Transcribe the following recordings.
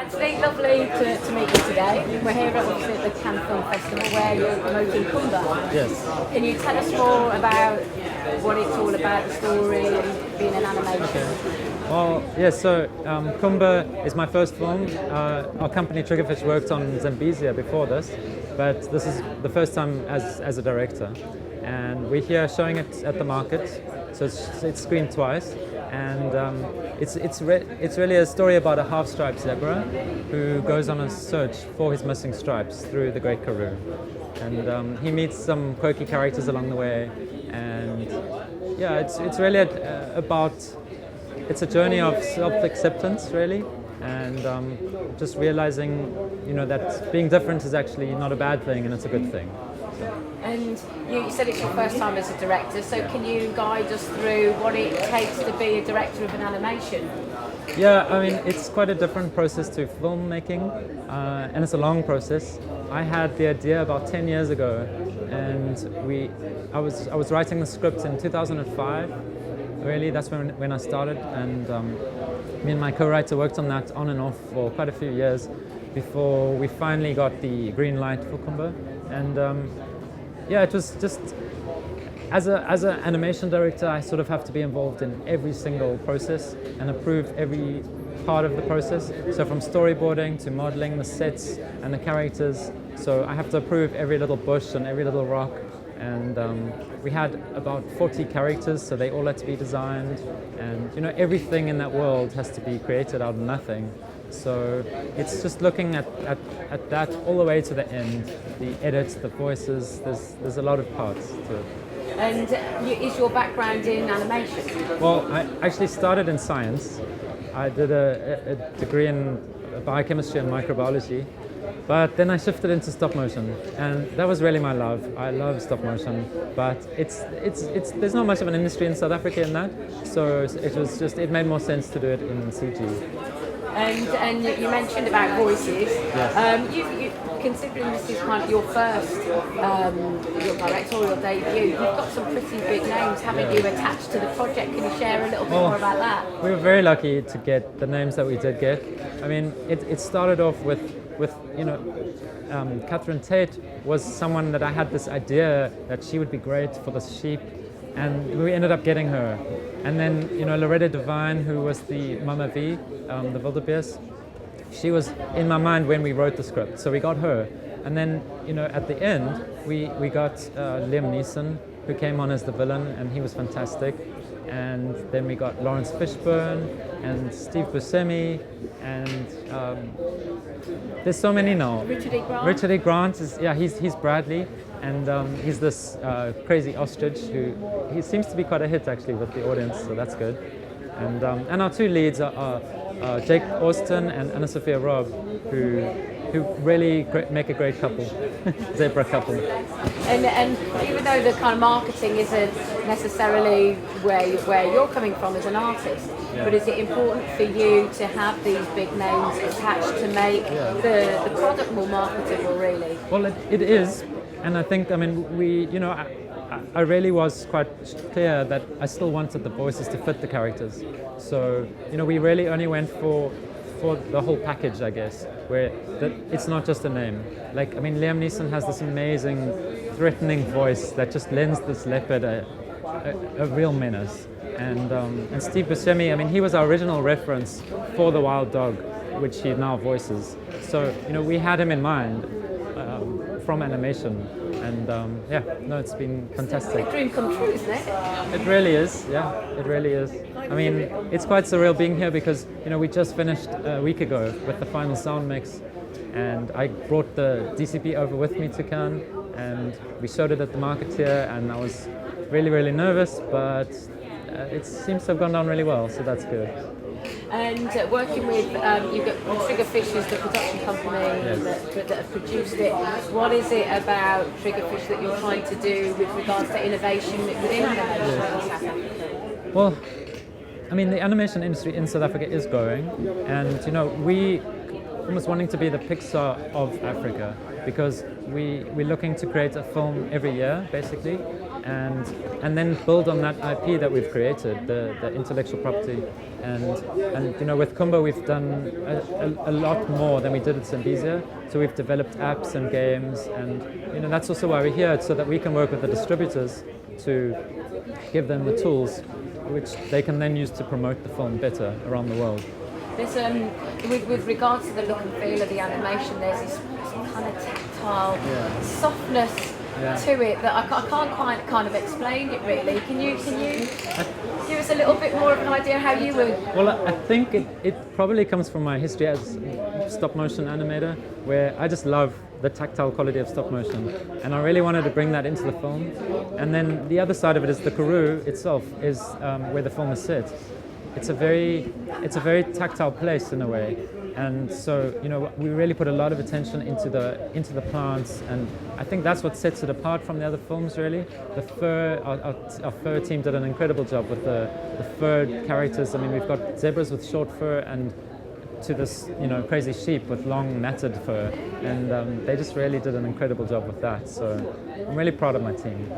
Anthony, lovely to meet you today. We're here obviously at the Cannes Film Festival where you're promoting Khumba. Yes. Can you tell us more about what it's all about, the story, and being an animation? Okay. Well, yes, so Khumba is my first film. Our company Triggerfish worked on Zambezia before this, but this is the first time as a director. And we're here showing it at the market, so it's screened twice. And it's really a story about a half-striped zebra who goes on a search for his missing stripes through the Great Karoo. And he meets some quirky characters along the way. And yeah, it's really about... It's a journey of self-acceptance, really, and just realizing, that being different is actually not a bad thing, and it's a good thing. And you said it's your first time as a director, so can you guide us through what it takes to be a director of an animation? Yeah, I mean, it's quite a different process to filmmaking, and it's a long process. I had the idea about 10 years ago, and I was writing the script in 2005. Really, that's when I started, and me and my co-writer worked on that on and off for quite a few years before we finally got the green light for Khumba. And yeah, it was just as an animation director, I sort of have to be involved in every single process and approve every part of the process. So from storyboarding to modeling the sets and the characters. So I have to approve every little bush and every little rock. And we had about 40 characters, so they all had to be designed, and everything in that world has to be created out of nothing. So it's just looking at that all the way to the end, the edits, the voices. There's a lot of parts to it. And is your background in animation? Well, I actually started in science. I did a degree in biochemistry and microbiology. But then I shifted into stop motion, and that was really my love. I love stop motion, but it's there's not much of an industry in South Africa in that, so it made more sense to do it in CG. And you mentioned about voices. Yes. You considering this is kind of your first your directorial debut, you've got some pretty big names, haven't you, attached to the project? Can you share a little bit more about that? We were very lucky to get the names that we did get. I mean, it started off with Catherine Tate was someone that I had this idea that she would be great for the sheep, and we ended up getting her. And then Loretta Devine, who was the Mama V, the wildebeest, she was in my mind when we wrote the script, so we got her. And then at the end we got Liam Neeson, who came on as the villain, and he was fantastic. And then we got Lawrence Fishburne and Steve Buscemi, and there's so many now. Richard E. Grant. Richard E. Grant he's Bradley, and he's this crazy ostrich he seems to be quite a hit actually with the audience, so that's good. And our two leads are Jake Austen and Anna Sophia Robb, who really make a great couple, zebra couple. And even though the kind of marketing isn't necessarily where you're coming from as an artist, but is it important for you to have these big names attached to make the product more marketable, really? Well, it is, and I think, I really was quite clear that I still wanted the voices to fit the characters. So, we really only went for the whole package, I guess, where it's not just a name. Liam Neeson has this amazing, threatening voice that just lends this leopard a real menace. And Steve Buscemi, he was our original reference for the wild dog, which he now voices. So, we had him in mind from animation. And it's been fantastic. It's a dream come true, isn't it? It really is, yeah, it really is. It's quite surreal being here because, we just finished a week ago with the final sound mix, and I brought the DCP over with me to Cannes, and we showed it at the market here, and I was really, really nervous, but it seems to have gone down really well, so that's good. And working with, you've got Triggerfish is the production company that have produced it. What is it about Triggerfish that you're trying to do with regards to innovation within animation in South Africa? Well, the animation industry in South Africa is growing, and we almost wanting to be the Pixar of Africa, because we're looking to create a film every year, basically, and then build on that IP that we've created, the intellectual property. And you know, with Khumba we've done a lot more than we did at Zambezia. So we've developed apps and games, and you know, that's also why we're here, so that we can work with the distributors to give them the tools which they can then use to promote the film better around the world. There's with regards to the look and feel of the animation, there's this kind of tactile softness to it that I can't quite kind of explain it really. Can you give us a little bit more of an idea how you would? Well, I think it probably comes from my history as stop motion animator, where I just love the tactile quality of stop motion, and I really wanted to bring that into the film. And then the other side of it is the Karoo itself is where the film is set. It's a very tactile place in a way, and so you know, we really put a lot of attention into the plants, and I think that's what sets it apart from the other films. Really, the fur, our fur team did an incredible job with the furred characters. I mean, we've got zebras with short fur and to this, you know, crazy sheep with long matted fur, and they just really did an incredible job with that. So I'm really proud of my team.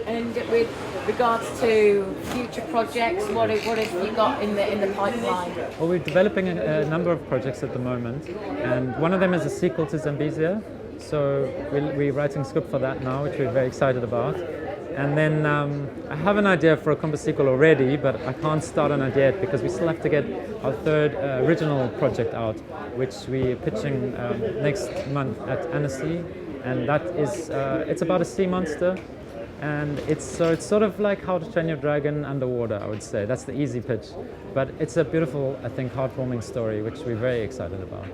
And with regards to future projects, what have you got in the pipeline? Well, we're developing a number of projects at the moment, and one of them is a sequel to Zambezia. So we're writing a script for that now, which we're very excited about. And then I have an idea for a Khumba sequel already, but I can't start on it yet because we still have to get our third original project out, which we're pitching next month at Annecy. And that is, it's about a sea monster. And it's sort of like How to Train Your Dragon underwater, I would say. That's the easy pitch. But it's a beautiful, I think, heartwarming story, which we're very excited about.